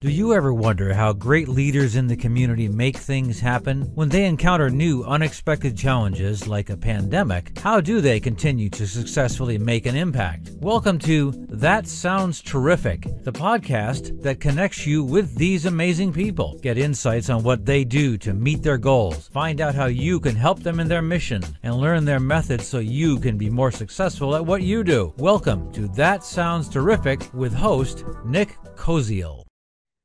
Do you ever wonder how great leaders in the community make things happen? When they encounter new, unexpected challenges like a pandemic, how do they continue to successfully make an impact? Welcome to That Sounds Terrific, the podcast that connects you with these amazing people. Get insights on what they do to meet their goals, find out how you can help them in their mission, and learn their methods so you can be more successful at what you do. Welcome to That Sounds Terrific with host Nick Koziol.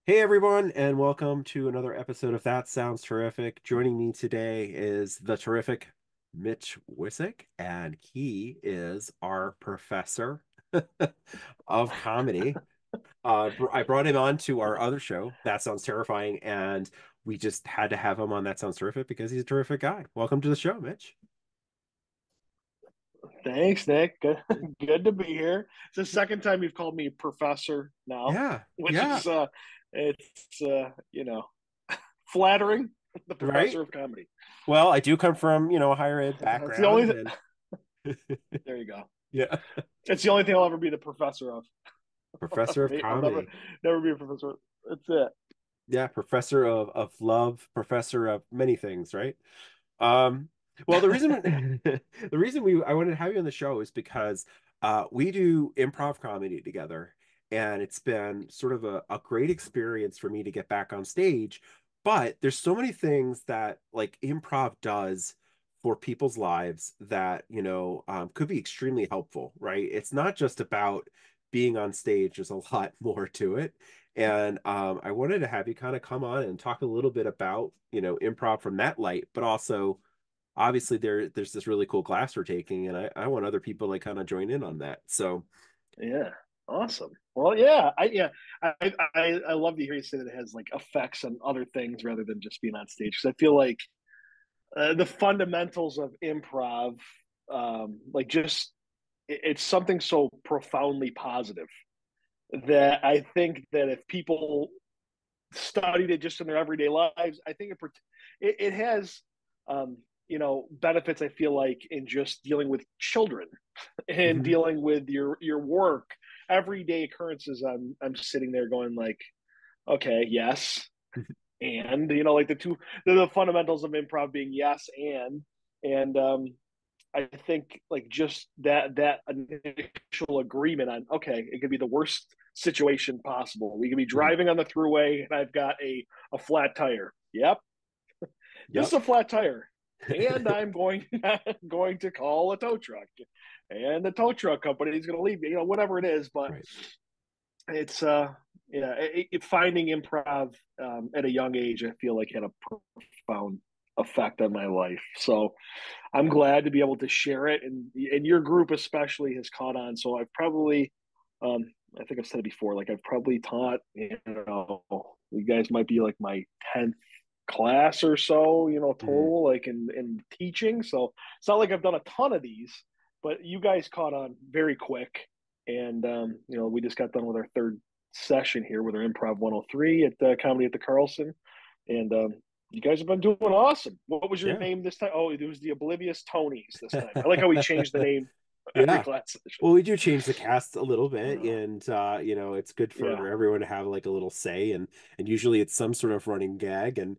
Hey everyone, and welcome to another episode of That Sounds Terrific. Joining me today is the terrific Mitch Wissick, and he is our professor of comedy. I brought him on to our other show, That Sounds Terrifying, and we just had to have him on That Sounds Terrific because he's a terrific guy. Welcome to the show, Mitch. Thanks, Nick. Good to be here. It's the second time you've called me professor now, Yeah, which yeah, is it's flattering. The right? professor of comedy. Well, I do come from, a higher ed That's the only background. There you go. Yeah, It's the only thing I'll ever be the professor of. professor of I'll never, comedy. never be a professor. That's it. Yeah, professor of love, professor of many things, right? Well, the reason the reason I wanted to have you on the show is because we do improv comedy together, and it's been sort of a great experience for me to get back on stage. But there's so many things that like improv does for people's lives that could be extremely helpful, right? It's not just about being on stage. There's a lot more to it. And I wanted to have you kind of come on and talk a little bit about, improv from that light, but also obviously there's this really cool class we're taking, and I want other people to kind of join in on that. So Yeah. Awesome. Well, yeah, I love to hear you say that it has like effects on other things rather than just being on stage. Because I feel like the fundamentals of improv, like just it's something so profoundly positive that I think that if people studied it just in their everyday lives, I think it has benefits. I feel like in just dealing with children and mhm. dealing with your work, everyday occurrences. I'm sitting there going like, okay, yes, and like the fundamentals of improv being yes and I think like just that initial agreement on okay, it could be the worst situation possible. We could be Mhm. driving on the throughway and I've got a flat tire. Yep, this is Yep. a flat tire, and I'm going to call a tow truck, and the tow truck company is going to leave me. Whatever it is, but Right. it's finding improv at a young age, I feel like had a profound effect on my life. So I'm glad to be able to share it, and your group especially has caught on. So I've probably, I think I've said it before, like I've probably taught, you guys might be like my 10th class or so, Mhm. total like in teaching. So it's not like I've done a ton of these, but you guys caught on very quick. And we just got done with our third session here with our Improv 103 at Comedy at the Carlson, and you guys have been doing awesome. What was your Yeah. name this time? Oh, it was the Oblivious Tonys this time. I like how we changed the name every Yeah. class session. Well, we do change the cast a little bit, and it's good Yeah, for everyone to have like a little say, and usually it's some sort of running gag. And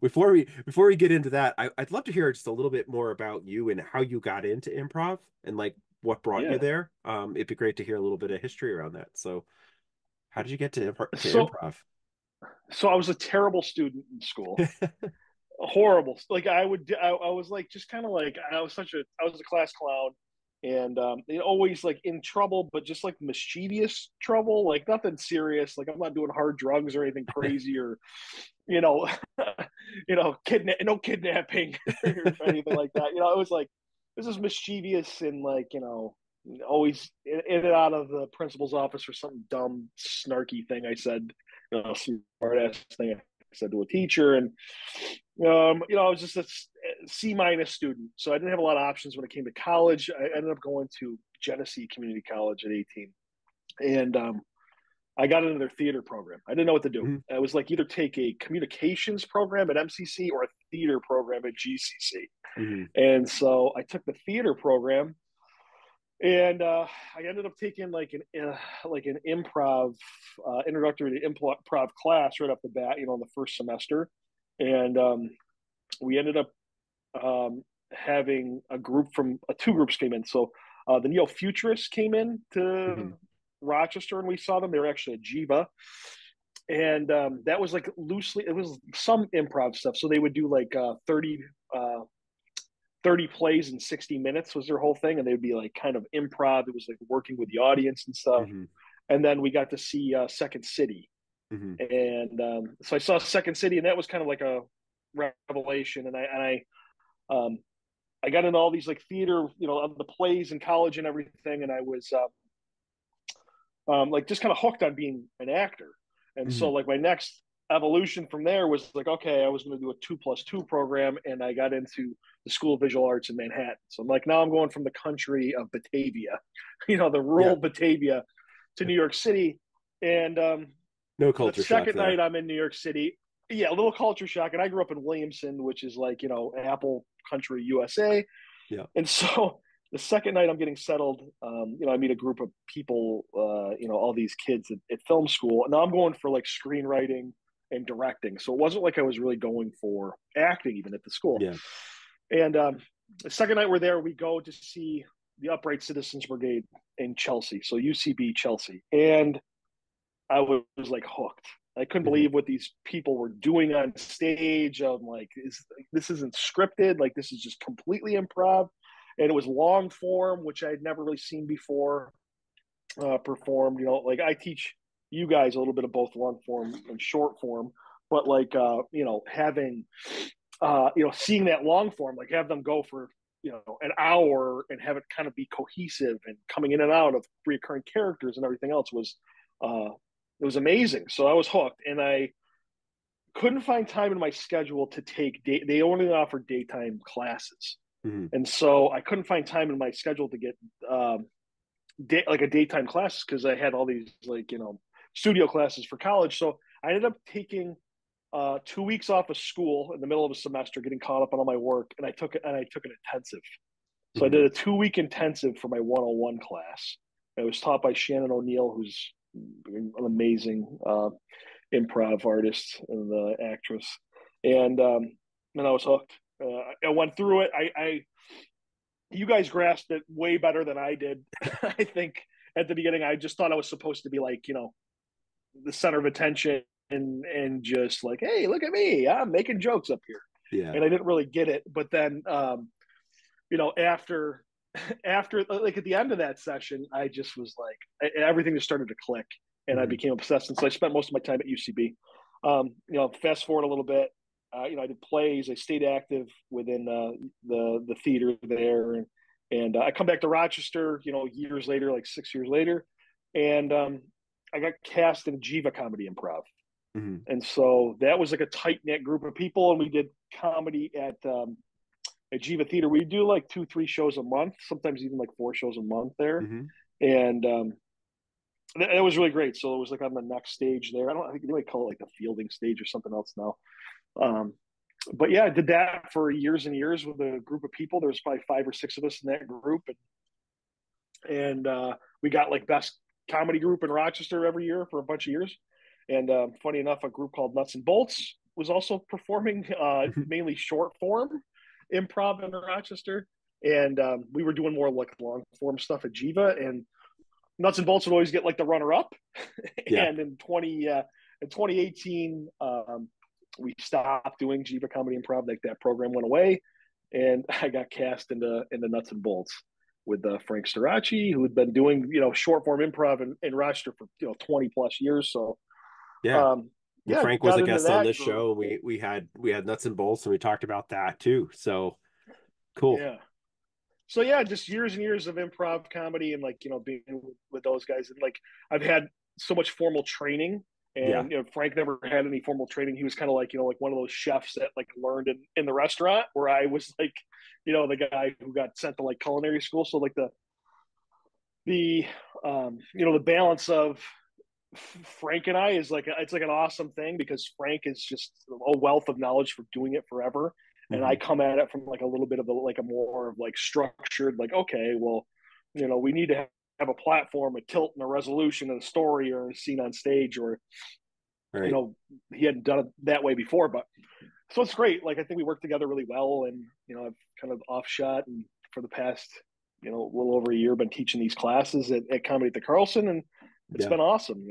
before we get into that, I'd love to hear just a little bit more about you and how you got into improv and like what brought you yeah. there. It'd be great to hear a little bit of history around that. So, how did you get to So, improv? so I was a terrible student in school. Horrible. Like I was like just kind of like I was a class clown, and always like in trouble, but just like mischievous trouble, like nothing serious. Like I'm not doing hard drugs or anything crazy or you know no kidnapping or anything like that. It was like this is mischievous and like always in and out of the principal's office for some dumb snarky thing I said, smart ass thing I said to a teacher. And I was just a C minus student, so I didn't have a lot of options when it came to college. I ended up going to Genesee Community College at 18, and I got into their theater program. I didn't know what to do. Mhm. I was like either take a communications program at MCC or a theater program at GCC. Mhm. And so I took the theater program, And I ended up taking like an improv introductory to improv class right off the bat, in the first semester, and we ended up having a group from two groups came in. So the neo futurists came in to Rochester, and we saw them. They were actually at Jiva, and that was like loosely, it was some improv stuff. So they would do like 30 plays in 60 minutes was their whole thing, and they'd be like kind of improv. It was like working with the audience and stuff. And then we got to see Second City, and so I saw Second City, and that was kind of like a revelation. And I got into all these like theater, the plays in college and everything, and I was like just kind of hooked on being an actor. And so like my next evolution from there was like, okay, I was going to do a 2+2 program, and I got into the School of Visual Arts in Manhattan. So I'm like, now I'm going from the country of Batavia, the rural Batavia, to New York City. And no culture the second shock night I'm in New York City, a little culture shock. And I grew up in Williamson, which is like, Apple country, USA. Yeah. And so the second night I'm getting settled, I meet a group of people, all these kids at film school. And now I'm going for like screenwriting and directing. So it wasn't like I was really going for acting even at the school. Yeah. And the second night we're there, we go to see the Upright Citizens Brigade in Chelsea. So UCB Chelsea. And I was like hooked. I couldn't believe what these people were doing on stage. I'm like, this isn't scripted. Like, this is just completely improv. And it was long form, which I had never really seen before performed. Like I teach you guys a little bit of both long form and short form, but like, having, seeing that long form, like have them go for, an hour and have it kind of be cohesive and coming in and out of recurring characters and everything else was, it was amazing. So I was hooked, and I couldn't find time in my schedule to take they only offer daytime classes. And so I couldn't find time in my schedule to get like a daytime class, because I had all these like, studio classes for college. So I ended up taking 2 weeks off of school in the middle of a semester, getting caught up on all my work. And I took an intensive. So I did a 2-week intensive for my 101 class. It was taught by Shannon O'Neill, who's an amazing improv artist and actress. And I was hooked. I went through it. You guys grasped it way better than I did. I think at the beginning, I just thought I was supposed to be like, the center of attention and just like, hey, look at me, I'm making jokes up here. Yeah. And I didn't really get it. But then, after like at the end of that session, I just was like, everything just started to click, and I became obsessed. And so I spent most of my time at UCB. Fast forward a little bit. I did plays. I stayed active within the theater there, and I come back to Rochester, years later, like 6 years later, and I got cast in Jiva Comedy Improv, and so that was like a tight knit group of people, and we did comedy at Jiva Theater. We do like 2-3 shows a month, sometimes even like 4 shows a month there, and that was really great. So it was like on the next stage there. I think they might call it like the fielding stage or something else now. But yeah, I did that for years and years with a group of people. There was probably 5 or 6 of us in that group, and we got like best comedy group in Rochester every year for a bunch of years. And funny enough, a group called Nuts and Bolts was also performing mainly short form improv in Rochester, and we were doing more like long form stuff at Jiva, and Nuts and Bolts would always get like the runner up. And in 2018, we stopped doing Jiva Comedy Improv. Like that program went away, and I got cast into Nuts and Bolts with Frank Starachi, who had been doing short form improv in Rochester for 20 plus years. So Frank was a guest on this show. We had Nuts and Bolts, and we talked about that too. So cool. Yeah. So yeah, just years and years of improv comedy, and like being with those guys, and like I've had so much formal training. And Frank never had any formal training. He was kind of like like one of those chefs that like learned in the restaurant, where I was like the guy who got sent to like culinary school. So like the balance of Frank and I is like it's like an awesome thing, because Frank is just a wealth of knowledge for doing it forever, and I come at it from like a little bit of a more of like structured, like, okay, well, we need to have a platform, a tilt, and a resolution, and a story, or a scene on stage, or Right. he hadn't done it that way before. But so it's great. Like I think we work together really well, and I've kind of offshot, and for the past a little over a year, been teaching these classes at Comedy at the Carlson, and it's been awesome.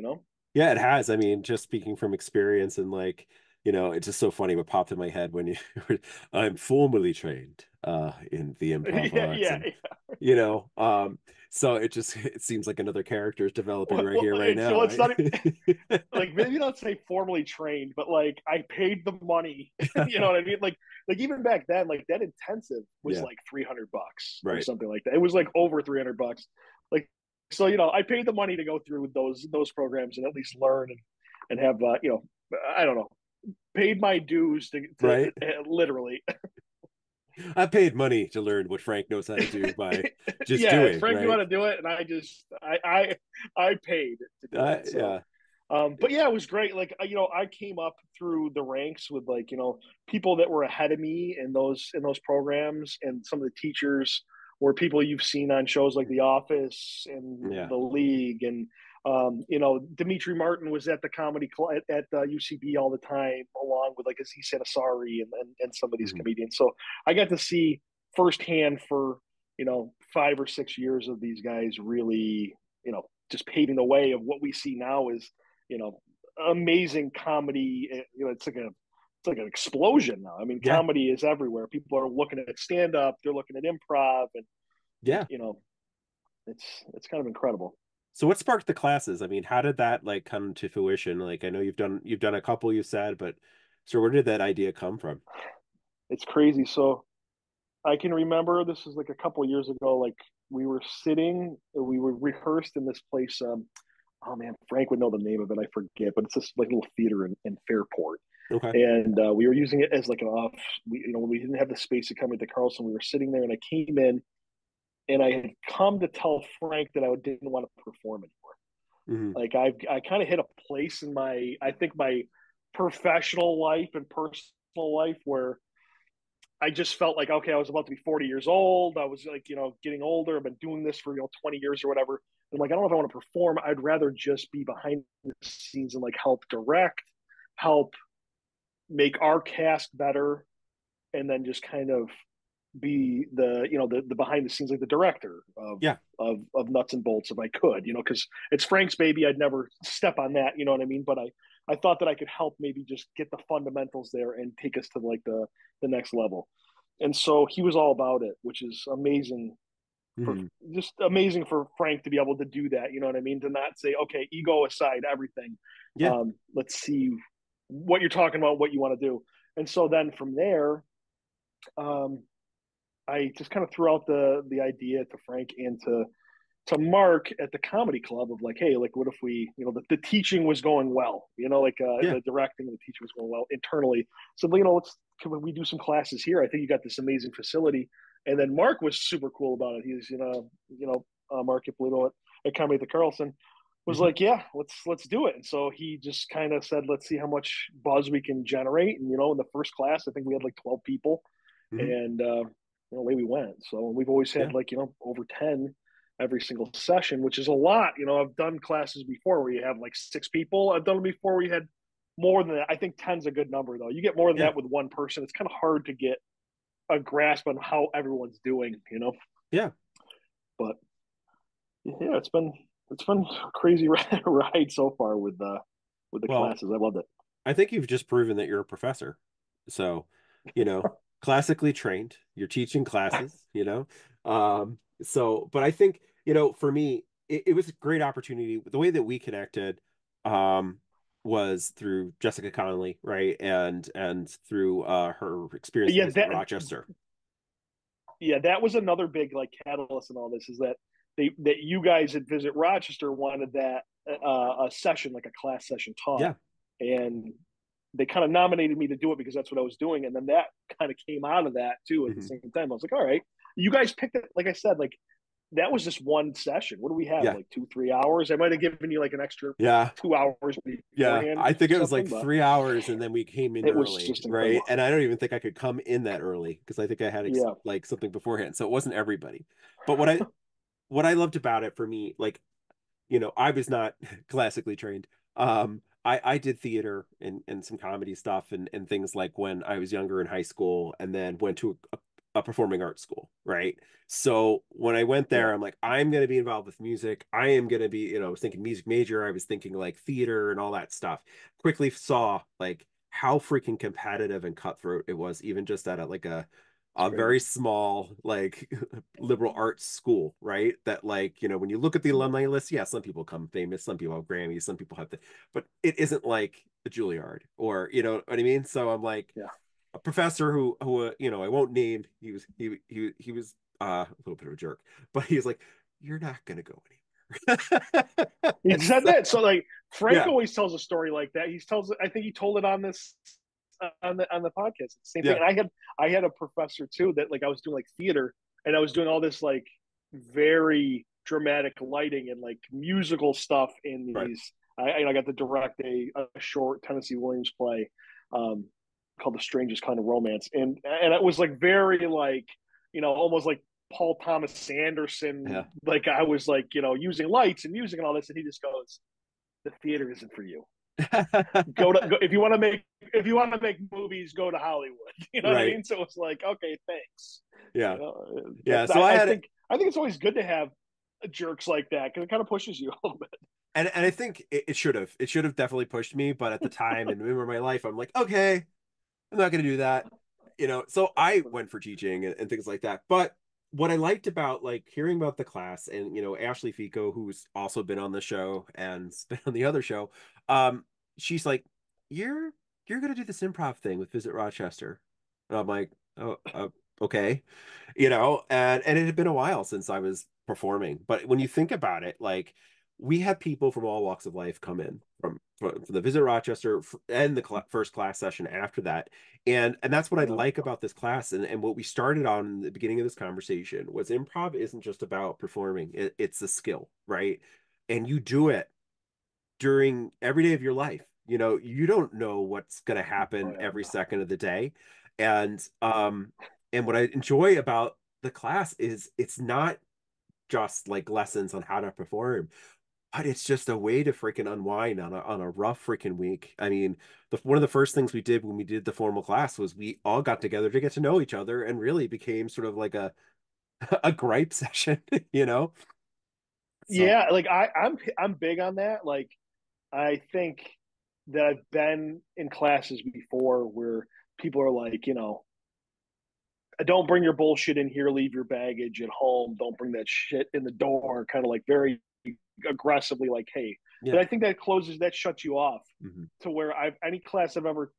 Yeah, it has. I mean, just speaking from experience, and like, it's just so funny what popped in my head when you I'm formally trained in the improv arts, and so it seems like another character is developing right here, right now. It's not like, maybe not say formally trained, but like I paid the money. You know what I mean? Like even back then, like that intensive was like $300 or something like that. It was like over $300. Like, so I paid the money to go through those programs and at least learn and have I don't know, paid my dues to literally. I paid money to learn what Frank knows how to do by just doing. Frank knew how to do it, and I paid to do it. So. But yeah, it was great. Like I came up through the ranks with like people that were ahead of me in those programs, and some of the teachers were people you've seen on shows like The Office and The League, and Dimitri Martin was at the comedy at UCB all the time, along with like Aziz Ansari and some of these comedians. So I got to see firsthand for 5 or 6 years of these guys really just paving the way of what we see now is amazing comedy. It's like an explosion now. I mean, comedy is everywhere. People are looking at stand up, they're looking at improv, and it's kind of incredible. So what sparked the classes? I mean, how did that like come to fruition? Like, I know you've done a couple, you said, but so where did that idea come from? It's crazy. So I can remember this was like a couple of years ago. Like we were rehearsed in this place. Oh man, Frank would know the name of it. I forget, but it's this like little theater in Fairport. Okay. And we were using it as like an off. When we didn't have the space to come into Carlson, we were sitting there, and I came in, and I had come to tell Frank that I didn't want to perform anymore. Like I kind of hit a place in my professional life and personal life where I just felt like, okay, I was about to be 40 years old. I was like, getting older. I've been doing this for 20 years or whatever. I'm like, I don't know if I want to perform. I'd rather just be behind the scenes and like help direct, help make our cast better, and then just kind of be the behind the scenes, like the director of nuts and bolts if I could, because it's Frank's baby. I'd never step on that, you know what I mean? But I thought that I could help maybe just get the fundamentals there and take us to like the next level. And so he was all about it, which is amazing. Just amazing for Frank to be able to do that, you know what I mean? To not say, okay, ego aside, everything. Let's see what you're talking about, what you want to do. And so then from there, I just kind of threw out the idea to Frank and to Mark at the comedy club of like, hey, like what if we, the teaching was going well, the directing and the teaching was going well internally. So, can we do some classes here? I think you got this amazing facility. And then Mark was super cool about it. He's, Mark Ippolito at Comedy at the Carlson was like, yeah, let's do it. And so he just kind of said, let's see how much buzz we can generate. And, in the first class, I think we had like 12 people and, away we went. So we've always had like, over 10 every single session, which is a lot. I've done classes before where you have like 6 people. I've done it before where you had more than that. I think 10's a good number though. You get more than that with one person. It's kind of hard to get a grasp on how everyone's doing, Yeah. But yeah, it's been a crazy ride so far with the classes. I loved it. I think you've just proven that you're a professor. So, classically trained, you're teaching classes, but I think, for me, it was a great opportunity. The way that we connected, was through Jessica Connolly, right? And through her experience in Rochester. Yeah, that was another big like catalyst in all this, is that that you guys at Visit Rochester wanted that a session, like a class session taught. Yeah. And they kind of nominated me to do it because that's what I was doing. And then that kind of came out of that too at the same time. I was like, all right, you guys picked it. Like I said, like that was just one session. What do we have? Like 2-3 hours? I might have given you like an extra 2 hours. I think it was like 3 hours, and then we came in early, right? And I don't even think I could come in that early because I think I had like something beforehand. So it wasn't everybody. But what I loved about it for me, like, I was not classically trained. I did theater and some comedy stuff and things like when I was younger in high school, and then went to a performing arts school, right? So when I went there, Yeah. I'm like, I'm going to be involved with music. I am going to be, I was thinking music major. I was thinking like theater and all that stuff. Quickly saw like how freaking competitive and cutthroat it was, even just at a It's very crazy. small like liberal arts school, right? That like, when you look at the Yeah. alumni list, yeah, some people come famous, some people have Grammys, some people have but it isn't like the Juilliard, or you know what I mean? So I'm like, Yeah. a professor who I won't name, he was a little bit of a jerk, but he's like, you're not gonna go anywhere. He said So, that. So like Frank yeah, always tells a story like that. He tells I think he told it on this on the podcast. It's the same thing. yeah, And I had a professor too that like I was doing like theater and I was doing all this like very dramatic lighting and like musical stuff in right. these. I got to direct a short Tennessee Williams play um, called The Strangest Kind of Romance, and it was like very like almost like Paul Thomas Anderson. Yeah. Like I was like using lights and music and all this, and he just goes, "The theater isn't for you. Go if you want to make movies, go to Hollywood." You know what I Right. mean? So it's like, okay, thanks. Yeah. You know, Yeah. that's So I had I think it's always good to have jerks like that because it kind of pushes you a little bit. and I think it should have definitely pushed me, but at the time and in my life, I'm like, okay, I'm not going to do that. So I went for teaching and things like that. But what I liked about like hearing about the class, and Ashley Fico, who's also been on the show and been on the other show, um, she's like, you're going to do this improv thing with Visit Rochester. And I'm like, oh, okay, and it had been a while since I was performing. But when you think about it, like we have people from all walks of life come in from the Visit Rochester and the first class session after that, and that's what I Yeah. like about this class, and what we started on in the beginning of this conversation was improv isn't just about performing. It's a skill, right? And you do it during every day of your life. You don't know what's going to Oh happen yeah. every second of the day. And what I enjoy about the class is it's not just like lessons on how to perform, but it's just a way to freaking unwind on a rough freaking week. I mean, one of the first things we did when we did the formal class was we all got together to get to know each other, and really became sort of like a a gripe session, you know? So Yeah, like I'm big on that. Like I think that I've been in classes before where people are like, don't bring your bullshit in here, leave your baggage at home, don't bring that shit in the door, kind of like very aggressively like, hey. But yeah. I think that shuts you off Hmm. to where any class I've ever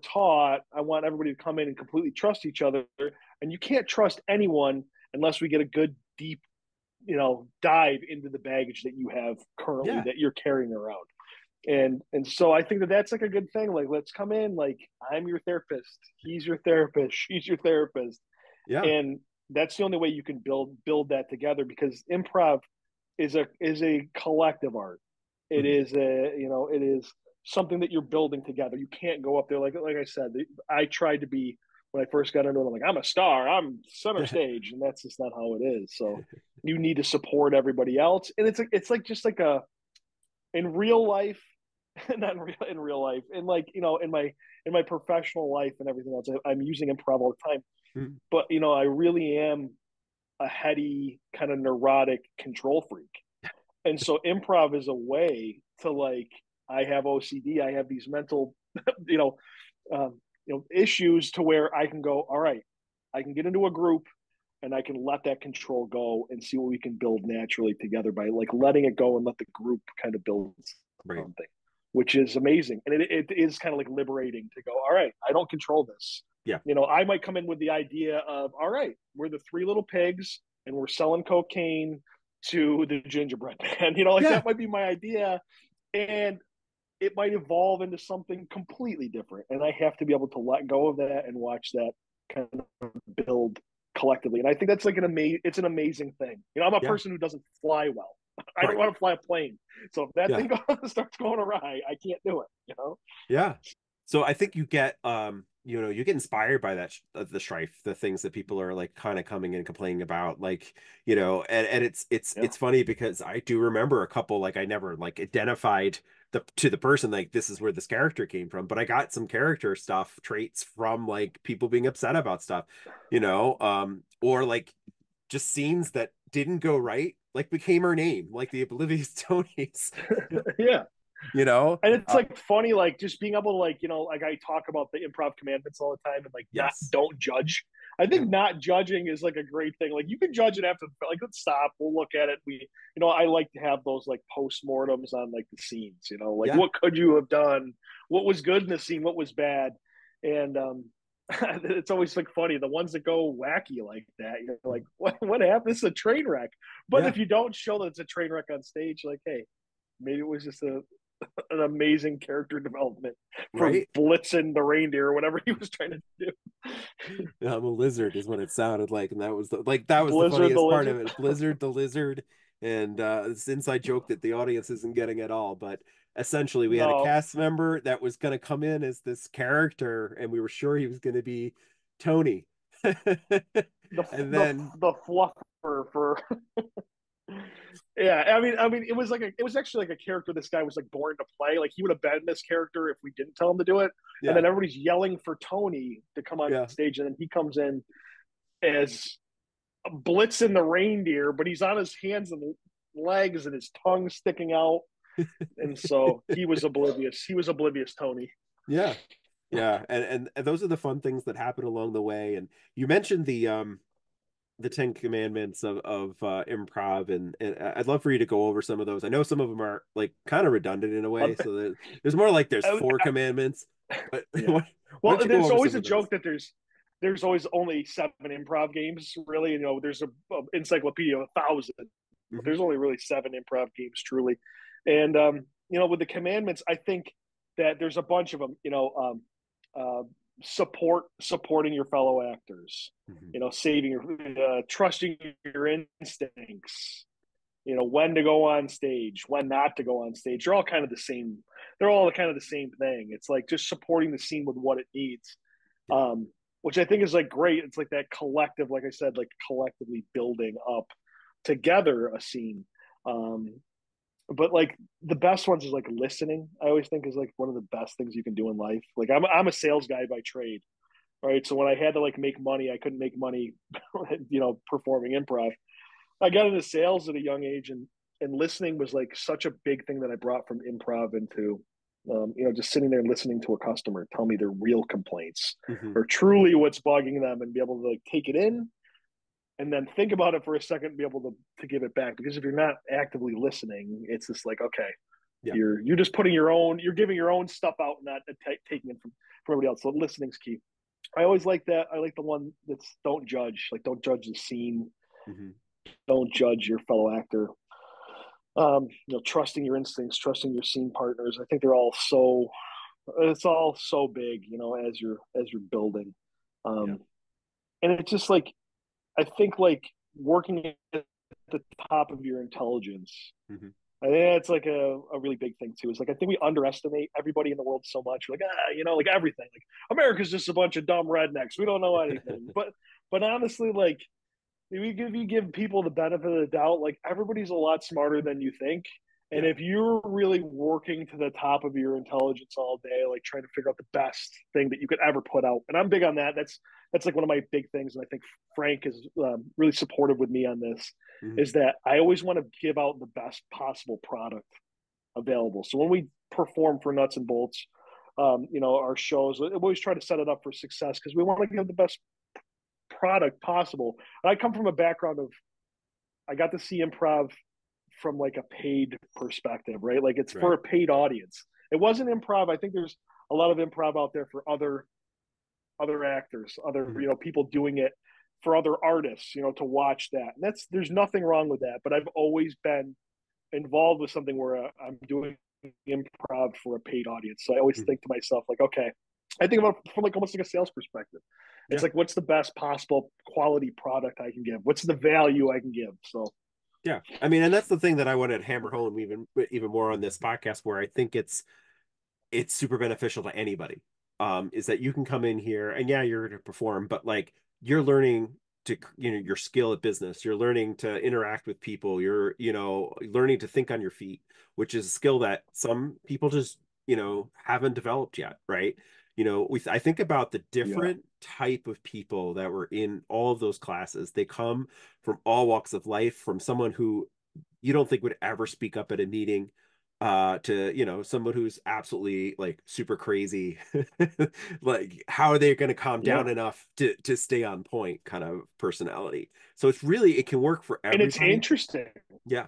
taught, I want everybody to come in and completely trust each other. And you can't trust anyone unless we get a good deep, dive into the baggage that you have currently Yeah. that you're carrying around. And so I think that that's like a good thing. Like, let's come in. Like, I'm your therapist. He's your therapist. She's your therapist. Yeah. And that's the only way you can build that together because improv is a collective art. It Hmm. is it is something that you're building together. You can't go up there like I said. I tried to be when I first got into it. I'm like, I'm a star. I'm center stage, and that's just not how it is. So you need to support everybody else, and it's like just like a in real life, not in real life, and like in my professional life and everything else. I'm using improv all the time, Hmm. but I really am a heady kind of neurotic control freak. And so improv is a way to like I have OCD, I have these mental you know issues to where I can go, all right, I can get into a group and I can let that control go and see what we can build naturally together by like letting it go and let the group kind of build Right. something, which is amazing. And it is kind of like liberating to go, all right, I don't control this. Yeah. I might come in with the idea of, all right, we're the three little pigs and we're selling cocaine to the gingerbread man. Like Yeah. that might be my idea. And it might evolve into something completely different. And I have to be able to let go of that and watch that kind of build collectively. And I think that's like it's an amazing thing. I'm a Yeah. person who doesn't fly well. I don't Right. want to fly a plane. So if that Yeah. thing starts going awry, I can't do it. Yeah. So I think you get you get inspired by the strife, the things that people are like kind of coming and complaining about, like, and Yeah. it's funny because I do remember a couple, like I never like identified the person, like this is where this character came from, but I got some character stuff traits from like people being upset about stuff, or like just scenes that didn't go right, like became her name, like the Oblivious Tonys, Yeah. you know? And it's like funny, like just being able to like, like I talk about the improv commandments all the time and like not Yes. don't judge. I Yeah. think not judging is like a great thing. Like you can judge it after, like let's stop, we'll look at it. I like to have those like postmortems on like the scenes, like Yeah. what could you have done? What was good in the scene? What was bad? And it's always like funny, the ones that go wacky like that, you're like, what happened? This is a train wreck. But Yeah. if you don't show that it's a train wreck on stage, like, hey, maybe it was just an amazing character development for Right. Blitzen the reindeer or whatever he was trying to do. I'm a lizard is what it sounded like, and that was the Blizzard the funniest part lizard. of it. Blizzard the lizard, and this inside joke that the audience isn't getting at all. But essentially, we had a No, cast member that was going to come in as this character, and we were sure he was going to be Tony. the And the then, the fluffer for yeah. I mean, it was actually like a character this guy was like born to play. Like he would have been this character if we didn't tell him to do it. And yeah, then everybody's yelling for Tony to come on yeah, stage, and then he comes in as Blitzen the reindeer, but he's on his hands and legs and his tongue sticking out. And so he was oblivious. He was oblivious, Tony. yeah, yeah, and those are the fun things that happen along the way. And you mentioned the Ten Commandments of improv, and I'd love for you to go over some of those. I know some of them are like kind of redundant in a way, so there's more like there's four commandments, but Yeah. why Well, don't you go there's over always some a of those? joke that there's always only 7 improv games, really. There's a encyclopedia of 1,000. But Hmm. there's only really 7 improv games, truly. And with the commandments, I think that there's a bunch of them. Uh, supporting your fellow actors. Hmm. Saving trusting your instincts. When to go on stage, when not to go on stage. They're all kind of the same. They're all kind of the same thing. It's like just supporting the scene with what it needs, Yeah. which I think is like great. It's like that collective, like I said, like collectively building up together a scene. But like the best ones is like listening. I always think is like one of the best things you can do in life. Like I'm a sales guy by trade, right? So when I had to like make money, I couldn't make money, performing improv. I got into sales at a young age, and listening was like such a big thing that I brought from improv into, just sitting there and listening to a customer tell me their real complaints Hmm. or truly what's bugging them, and be able to like take it in and then think about it for a second and be able to give it back. Because if you're not actively listening, it's just like, okay, Yeah. you're just you're giving your own stuff out, not taking it from everybody else. So listening's key. I always like that. I like the one that's don't judge, like don't judge the scene, Hmm. don't judge your fellow actor. Trusting your instincts, trusting your scene partners. I think they're all so it's all so big, as you're building. Yeah. Um, and it's just like I think like working at the top of your intelligence. Hmm. I think that's like a really big thing too. Is like I think we underestimate everybody in the world so much. We're like like everything. Like America's just a bunch of dumb rednecks. We don't know anything. But honestly, like if you give people the benefit of the doubt, like everybody's a lot smarter than you think. And Yeah. if you're really working to the top of your intelligence all day, like trying to figure out the best thing that you could ever put out, and I'm big on that. That's like one of my big things, and I think Frank is really supportive with me on this. Hmm. Is that I always want to give out the best possible product available. So when we perform for Nuts and Bolts, our shows, we always try to set it up for success because we want to give the best product possible. And I come from a background of I got to see improv from like a paid perspective, right? Like it's for Right. a paid audience. It wasn't improv. I think there's a lot of improv out there for other actors, other Hmm. people doing it for other artists, to watch that. And there's nothing wrong with that. But I've always been involved with something where I'm doing improv for a paid audience. So I always Hmm. think to myself, like, okay, I think about it from like almost like a sales perspective. It's Yeah. like, what's the best possible quality product I can give? What's the value I can give? So, Yeah. I mean, and that's the thing that I wanted to hammer home even more on this podcast, where I think it's super beneficial to anybody. is that you can come in here and yeah, you're going to perform, but like you're learning to, your skill at business. You're learning to interact with people. You're, learning to think on your feet, which is a skill that some people just, haven't developed yet, right? I think about the Yeah. different type of people that were in all of those classes. They come from all walks of life, from someone who you don't think would ever speak up at a meeting, to someone who's absolutely like super crazy. Like how are they going to calm Yeah. down enough to stay on point kind of personality. So it can work for And it's everybody. interesting. Yeah.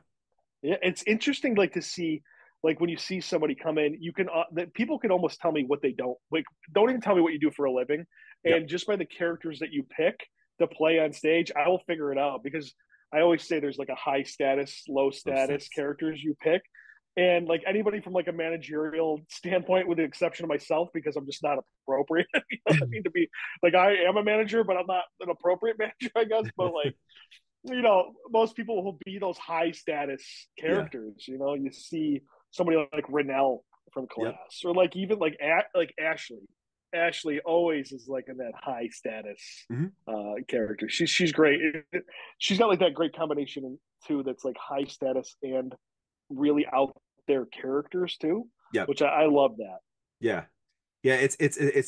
Yeah, it's interesting, like to see, like when you see somebody come in, you can that people can almost tell me what they don't like. Don't even tell me what you do for a living, Yeah. and just by the characters that you pick to play on stage, I will figure it out because I always say there's like a high status, low Those status things. characters you pick, and like anybody from like a managerial standpoint, with the exception of myself, because I'm just not appropriate. You know what I mean? To be like I am a manager, but I'm not an appropriate manager, I guess. But like most people will be those high status Yeah. characters. You see somebody like Rennell from Yep. class, or like even like Ashley. Ashley always is like in that high status Hmm. character. She's great. She's got like that great combination too. That's like high status and really out there characters too, Yep. which I love that. Yeah. Yeah. It's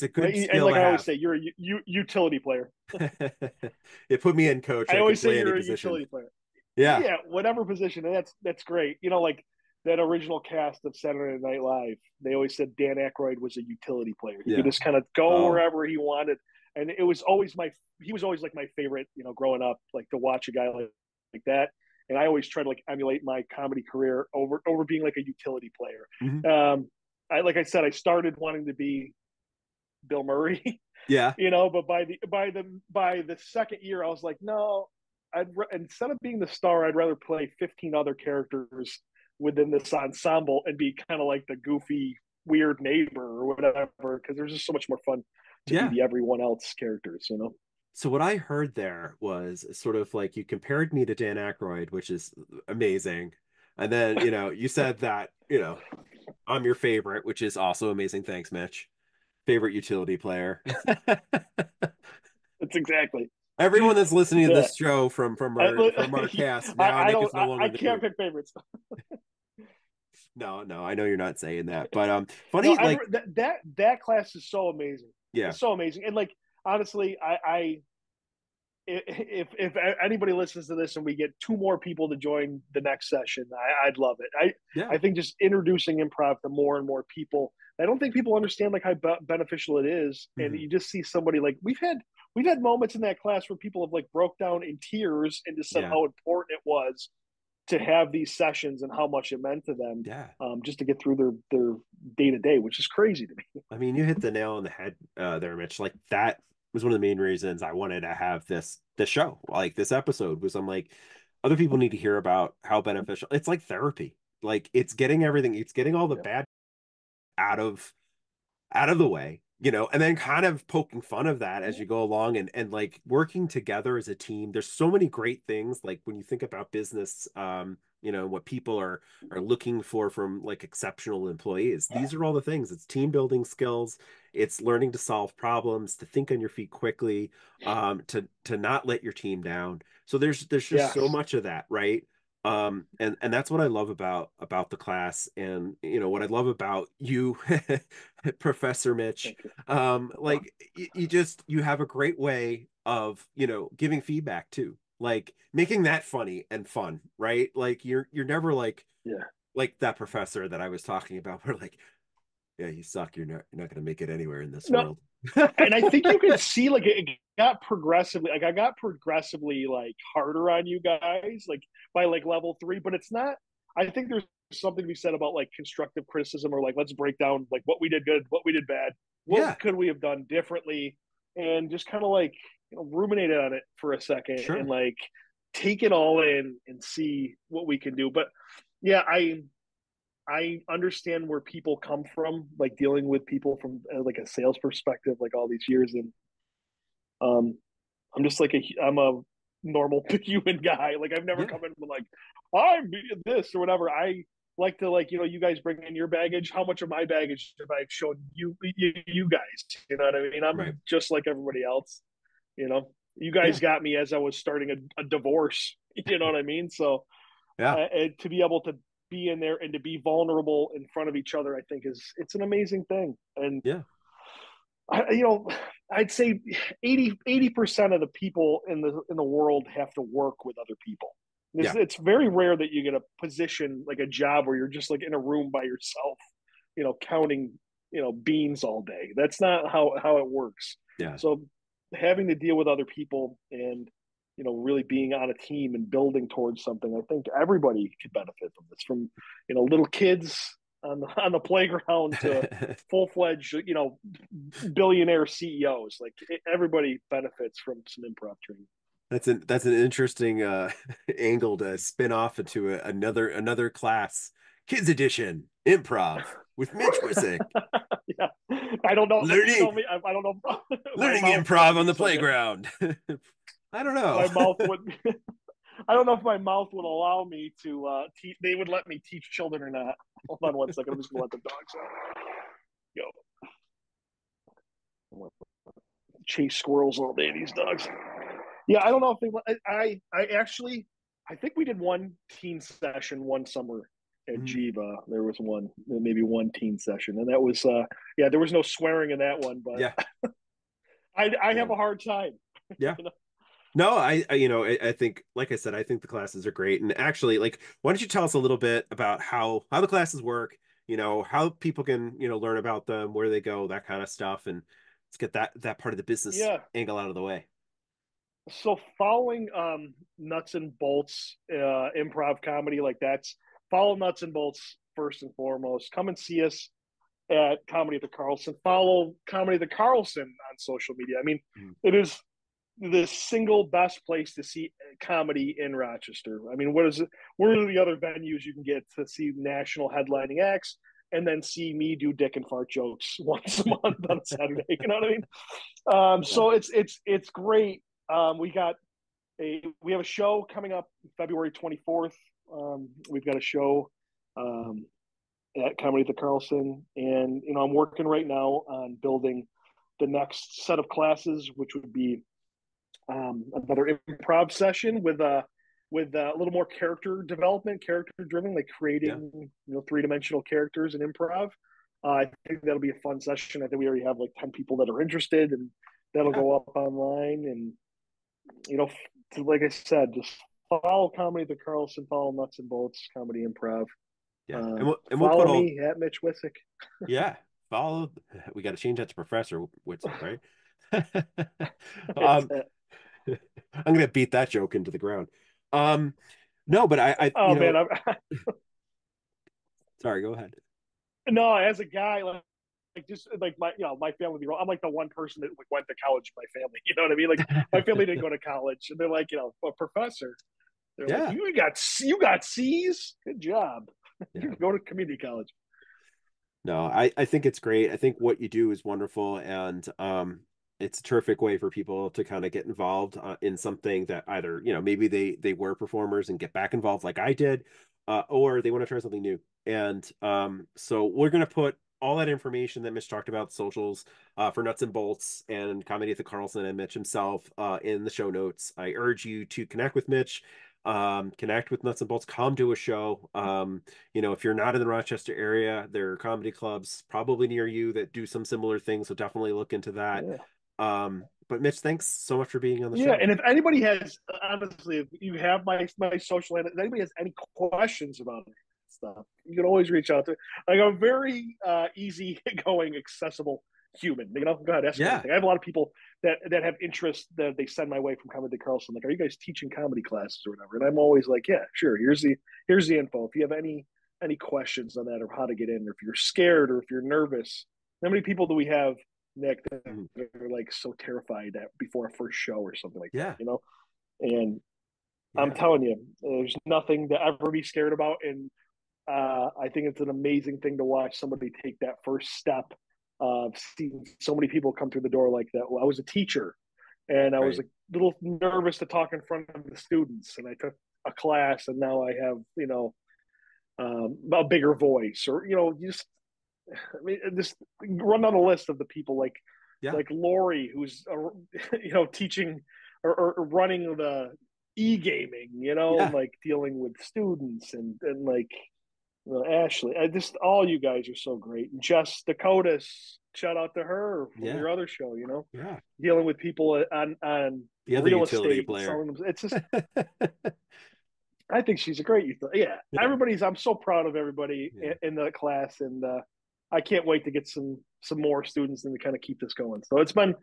a good And skill like to I always have. say, you're a utility player. It put me in, coach. I I could always say play any you're a position. utility player. Yeah. Yeah, whatever position, and that's great. Like that original cast of Saturday Night Live, they always said Dan Aykroyd was a utility player. He could Yeah. just kind of go Oh, wherever he wanted, and it was always he was always like my favorite. Growing up, like to watch a guy like that. And I always try to like emulate my comedy career over being like a utility mhm. player. Like I said, I started wanting to be Bill Murray. Yeah. But by the second year, I was like, no, instead of being the star, I'd rather play 15 other characters within this ensemble and be kind of like the goofy, weird neighbor or whatever, because there's just so much more fun to be Yeah. the everyone else characters. So what I heard there was sort of like you compared me to Dan Aykroyd, which is amazing. And then, you said that, I'm your favorite, which is also amazing. Thanks, Mitch. Favorite utility player. That's exactly. Everyone that's listening to Yeah. this show from our cast, now I Nick don't. is no longer I in the can't group. pick favorites. No, no, I know you're not saying that. But No, funny, like, that class is so amazing. yeah. It's so amazing, and like honestly, I if anybody listens to this and we get two more people to join the next session, I'd love it. Yeah. I think just introducing improv to more and more people. I don't think people understand like how beneficial it is, and Mhm. you just see somebody like we've had moments in that class where people have like broke down in tears and just said Yeah. how important it was to have these sessions and how much it meant to them, Yeah. just to get through their day to day, which is crazy to me. I mean, you hit the nail on the head there, Mitch. Like that was one of the main reasons I wanted to have this show, like this episode, was I'm like, other people need to hear about how beneficial it's like therapy. Like it's getting all the Yeah. bad out of the way, and then kind of poking fun of that as you go along, and like working together as a team. There's so many great things, like when you think about business, what people are looking for from like exceptional employees. These are all the things. It's team building skills, it's learning to solve problems, to think on your feet quickly, to not let your team down. So there's just so Yes. much of that, right? And that's what I love about the class, and what I love about you, Professor Mitch. Thank you. Like you have a great way of giving feedback too, like making that funny and fun, right? Like you're never Yeah. like that professor that I was talking about, where like, yeah, you suck, you're not gonna make it anywhere in this No, world. and I think you could see like it got progressively like I got progressively like harder on you guys like by like level 3, but it's not. I think there's something to be said about like constructive criticism, or like let's break down like what we did good, what we did bad, what Yeah, could we have done differently, and just kind of like ruminate on it for a second and sure. like take it all in and see what we can do. But yeah, I understand where people come from, like dealing with people from like a sales perspective, like all these years, and um, I'm just like I'm a normal human guy. Like I've never Yeah. come in with like I'm this or whatever. like to, like, you guys bring in your baggage. How much of my baggage have I shown you guys? You know what I mean? I'm Right. just like everybody else. You guys Yeah. got me as I was starting a divorce. You know what I mean? So Yeah. to be able to be in there and to be vulnerable in front of each other, I think it's an amazing thing. And Yeah. I'd say 80% of the people in the world have to work with other people. Yeah. It's very rare that you get a position like a job where you're just like in a room by yourself, counting, beans all day. That's not how it works. Yeah. So having to deal with other people and, really being on a team and building towards something, I think everybody could benefit from this, from, little kids on the playground to full-fledged, billionaire CEOs. Like, everybody benefits from some improv training. That's an interesting angle to spin off into another class, kids edition improv with Mitch Wissick. Yeah, I don't know. Like, Learning I don't know. learning improv on the playground. I don't know. My mouth would. I don't know if my mouth would allow me to teach. They would let me teach children or not. Hold on one second. I'm just gonna let the dogs out. Go. Chase squirrels all day. These dogs. Yeah, I don't know if they. I actually, I think we did one teen session one summer at Jiva. There was maybe one teen session, and that was yeah. There was no swearing in that one, but Yeah. I have a hard time. Yeah. No, I think, like I said, I think the classes are great. And actually, like, why don't you tell us a little bit about how the classes work, how people can, learn about them, where they go, that kind of stuff. And let's get that part of the business Yeah. angle out of the way. So following nuts and bolts improv comedy, like, that's follow nuts and bolts first and foremost. Come and see us at Comedy at the Carlson. Follow Comedy at the Carlson on social media. I mean, it is the single best place to see comedy in Rochester. I mean, what are the other venues you can get to see national headlining acts and then see me do dick and fart jokes once a month on a Saturday? You know what I mean? So it's great. We have a show coming up February 24th. We've got a show at Comedy at the Carlson, and I'm working right now on building the next set of classes, which would be another improv session with a little more character development, character driven, like creating three-dimensional characters in improv. I think that'll be a fun session. I think we already have like 10 people that are interested, and that'll go up online. And like I said, just follow Comedy at the Carlson, follow Nuts and Bolts Comedy Improv. Yeah, and we'll follow put me at Mitch Wissick. Yeah, follow. We got to change that to Professor Witsick, right? I'm gonna beat that joke into the ground. No, but I oh man, sorry, go ahead. No, as a guy, like just like my family, I'm like the one person that went to college in my family. You know what I mean? Like, my family didn't go to college, and they're like, a professor. They're like, you got C's. Good job. You can go to community college. No, I think it's great. I think what you do is wonderful, and it's a terrific way for people to kind of get involved in something that either maybe they were performers and get back involved like I did, or they want to try something new. And so we're gonna put all that information that Mitch talked about, socials for Nuts and Bolts and Comedy at the Carlson and Mitch himself in the show notes. I urge you to connect with Mitch, connect with Nuts and Bolts, come to a show. If you're not in the Rochester area, there are comedy clubs probably near you that do some similar things, so definitely look into that. But Mitch, thanks so much for being on the show. And if anybody has, honestly, if you have my social, if anybody has any questions about it, stuff, you can always reach out to like a very easygoing, accessible human. Go ahead, ask me anything. I have a lot of people that have interest that they send my way from Comedy at Carlson. Like, are you guys teaching comedy classes or whatever? And I'm always like, yeah, sure. Here's the info. If you have any questions on that, or how to get in, or if you're scared, or if you're nervous, how many people do we have, Nick, that are like so terrified that before a first show or something like that? And I'm telling you, there's nothing to ever be scared about. And I think it's an amazing thing to watch somebody take that first step of seeing so many people come through the door like that. Well, I was a teacher, and I was a little nervous to talk in front of the students, and I took a class, and now I have a bigger voice, or just just run down a list of the people like Lori, who's teaching or running the e-gaming, and like dealing with students, and like Ashley. All you guys are so great. And Jess Dakotas, shout out to her from your other show. Dealing with people on the other real utility estate, player. It's just. I think she's a great. I'm so proud of everybody in the class, and I can't wait to get some more students and to kind of keep this going. So it's been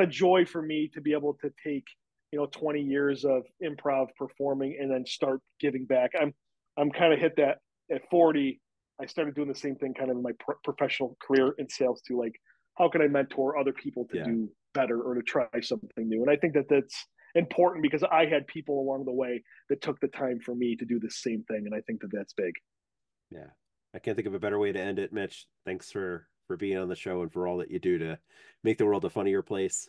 a joy for me to be able to take 20 years of improv performing and then start giving back. I'm kind of hit that at 40. I started doing the same thing kind of in my professional career in sales too. Like, how can I mentor other people to do better or to try something new? And I think that that's important because I had people along the way that took the time for me to do the same thing. And I think that that's big. Yeah. I can't think of a better way to end it, Mitch. Thanks for being on the show and for all that you do to make the world a funnier place.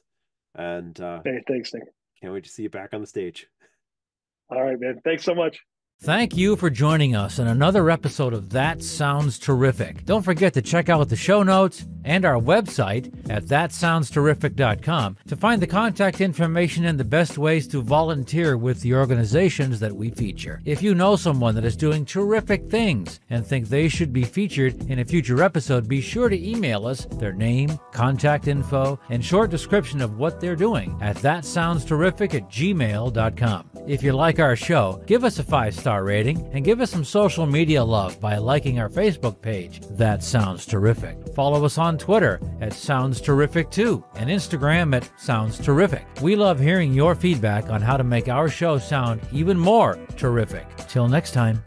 And hey, thanks, Nick. Can't wait to see you back on the stage. All right, man. Thanks so much. Thank you for joining us in another episode of That Sounds Terrific. Don't forget to check out the show notes and our website at thatsoundsterrific.com to find the contact information and the best ways to volunteer with the organizations that we feature. If you know someone that is doing terrific things and think they should be featured in a future episode, be sure to email us their name, contact info, and short description of what they're doing at thatsoundsterrific@gmail.com. If you like our show, give us a 5-star rating and give us some social media love by liking our Facebook page, That Sounds Terrific. Follow us on Twitter at Sounds Terrific too, and Instagram at Sounds Terrific. We love hearing your feedback on how to make our show sound even more terrific. Till next time.